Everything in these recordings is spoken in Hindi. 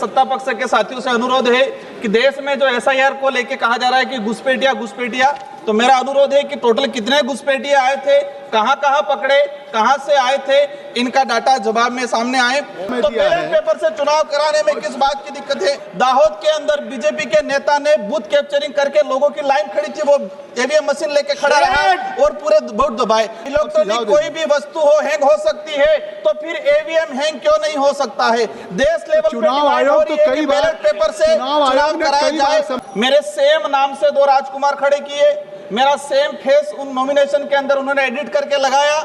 सत्ता पक्ष के साथियों से अनुरोध है कि देश में जो एसआईआर को लेके कहा जा रहा है कि घुसपैठिया, तो मेरा अनुरोध है कि टोटल कितने घुसपैठिया आए थे, कहां पकड़े, कहां से आए थे, इनका डाटा जवाब में सामने आए। तो बैलेट पेपर से चुनाव कराने में किस बात की दिक्कत है? दाहोद के अंदर बीजेपी के नेता ने बूथ कैप्चरिंग करके लोगों की लाइन खड़ी थी, वो ईवीएम मशीन लेके खड़ा रहा और पूरे वोट दबाए। इलेक्ट्रॉनिक कोई भी वस्तु हो हैंग हो सकती है, तो फिर ईवीएम हैंग क्यों नहीं हो सकता है? देश लेवल चुनाव आयोग तो कई बार बैलेट पेपर से चुनाव कराया जाए। मेरे सेम नाम से 2 राजकुमार खड़े किए, मेरा सेम फेस उन नॉमिनेशन के अंदर उन्होंने एडिट करके लगाया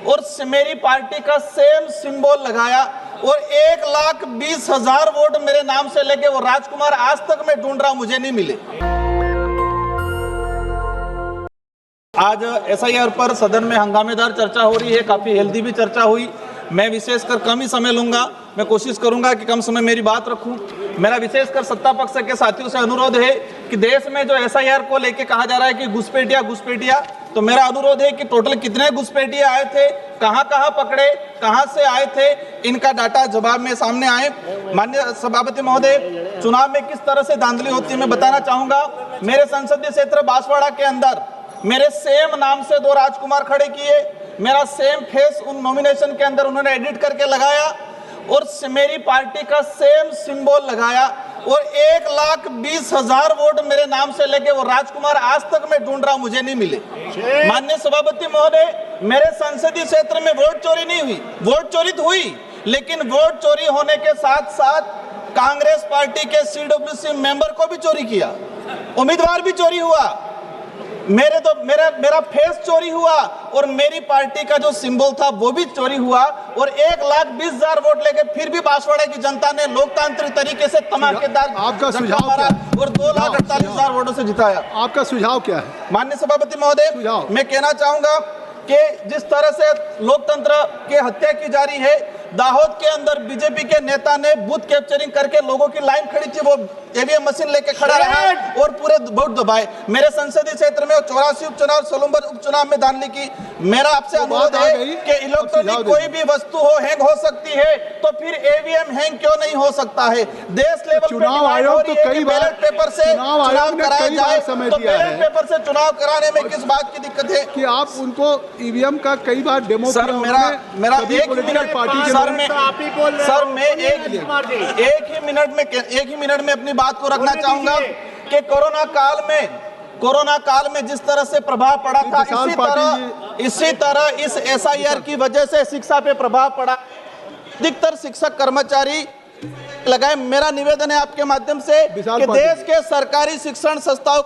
और मेरी पार्टी का सेम सिंबल लगाया और 1,20,000 वोट मेरे नाम से लेके वो राजकुमार आज तक मैं ढूंढ रहा हूं, मुझे नहीं मिले। आज एसआईआर पर सदन में हंगामेदार चर्चा हो रही है, काफी हेल्दी भी चर्चा हुई। मैं विशेषकर कम ही समय लूंगा, मैं कोशिश करूंगा कि कम समय मेरी बात रखूं। मेरा विशेषकर सत्ता पक्ष के साथियों से अनुरोध है कि देश में जो एसआईआर को लेके कहा जा रहा है कि घुसपैठिया, तो मेरा अनुरोध है कि टोटल कितने घुसपैठिया आए थे, कहां पकड़े, कहां से आए थे, इनका डाटा जवाब में सामने आए। माननीय सभापति महोदय, चुनाव में किस तरह से धांधली होती है मैं बताना चाहूंगा। मेरे संसदीय क्षेत्र बांसवाड़ा के अंदर मेरे सेम नाम से 2 राजकुमार खड़े किए, मेरा सेम फेस उन नॉमिनेशन के अंदर उन्होंने एडिट करके लगाया और मेरी पार्टी का सेम सिंबल लगाया और 1,20,000 वोट मेरे नाम से लेके वो राजकुमार आज तक मैं ढूंढ रहा हूं, मुझे नहीं मिले। माननीय सभापति महोदय, मेरे संसदीय क्षेत्र में वोट चोरी नहीं हुई, वोट चोरी तो हुई, लेकिन वोट चोरी होने के साथ साथ कांग्रेस पार्टी के CWC मेंबर को भी चोरी किया, उम्मीदवार भी चोरी हुआ, मेरा फेस चोरी हुआ और मेरी पार्टी का जो सिंबल था वो भी चोरी हुआ और 1,20,000 वोट लेके फिर भी बांसवाड़ा की जनता ने लोकतांत्रिक तरीके से धमाकेदार आपका सुझाव क्या है? और 2,48,000 वोटों से जिताया। आपका सुझाव क्या है? माननीय सभापति महोदय, मैं कहना चाहूंगा कि जिस तरह से लोकतंत्र की हत्या की जा रही है, दाहोद के अंदर बीजेपी के नेता ने बूथ कैप्चरिंग करके लोगों की लाइन खड़ी थी, वो ईवीएम मशीन लेके खड़ा रहा और पूरे वोट दबाए। मेरे संसदीय क्षेत्र में 84 उपचुनाव, सोलंबर उपचुनाव में धांधली की। मेरा आपसे अनुरोध है कि इलेक्ट्रॉनिक कोई भी वस्तु हो हैंग हो सकती है, तो फिर ईवीएम हैंग क्यों नहीं हो सकता है? देश लेवल चुनाव आयोग तो कई बार बैलेट पेपर से चुनाव कराया जाए, तो बैलेट पेपर से चुनाव कराने में किस बात की दिक्कत है कि आप उनको ईवीएम का कई बार डेमो सर, मेरा एक मिनट पार्टी के सर मैं एक ही मिनट में अपनी बात को रखना चाहूंगा कि कोरोना काल में जिस तरह से प्रभाव पड़ा था, इसी तरह इस एसआईआर की वजह से शिक्षा पे प्रभाव पड़ा। अधिकतर शिक्षक कर्मचारी लगाए। मेरा निवेदन है आपके माध्यम से कि देश के सरकारी शिक्षण संस्थाओं।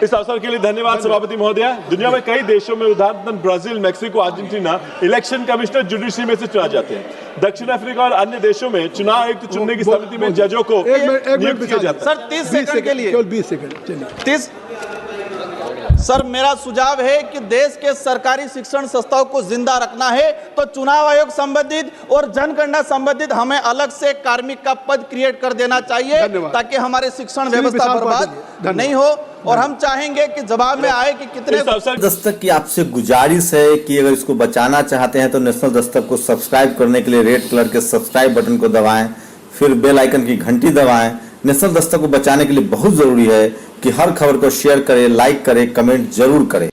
इस अवसर के लिए धन्यवाद सभापति महोदय। दुनिया में कई देशों में उदाहरण Brazil, Mexico, Argentina election commissioner judiciary में से चुना जाते हैं। दक्षिण अफ्रीका और अन्य देशों में चुनाव आयुक्त चुनने की समिति में जजों को नियुक्त किया जाता है। सर 30 सेकंड के लिए, केवल 20 सेकंड। 30। सर मेरा सुझाव है कि देश के सरकारी शिक्षण संस्थाओं को जिंदा रखना है, तो चुनाव आयोग संबंधित और जनगणना संबंधित हमें अलग से कार्मिक का पद क्रिएट कर देना चाहिए, ताकि हमारे शिक्षण व्यवस्था बर्बाद नहीं हो। और हम चाहेंगे कि जवाब में आए कि कितने दस्तक की आपसे गुजारिश है कि अगर इसको बचाना चाहते हैं तो नेशनल दस्तक को सब्सक्राइब करने के लिए रेड कलर के सब्सक्राइब बटन को दबाएं, फिर बेल आइकन की घंटी दबाएं। नेशनल दस्तक को बचाने के लिए बहुत जरूरी है कि हर खबर को शेयर करें, लाइक करें, कमेंट जरूर करें।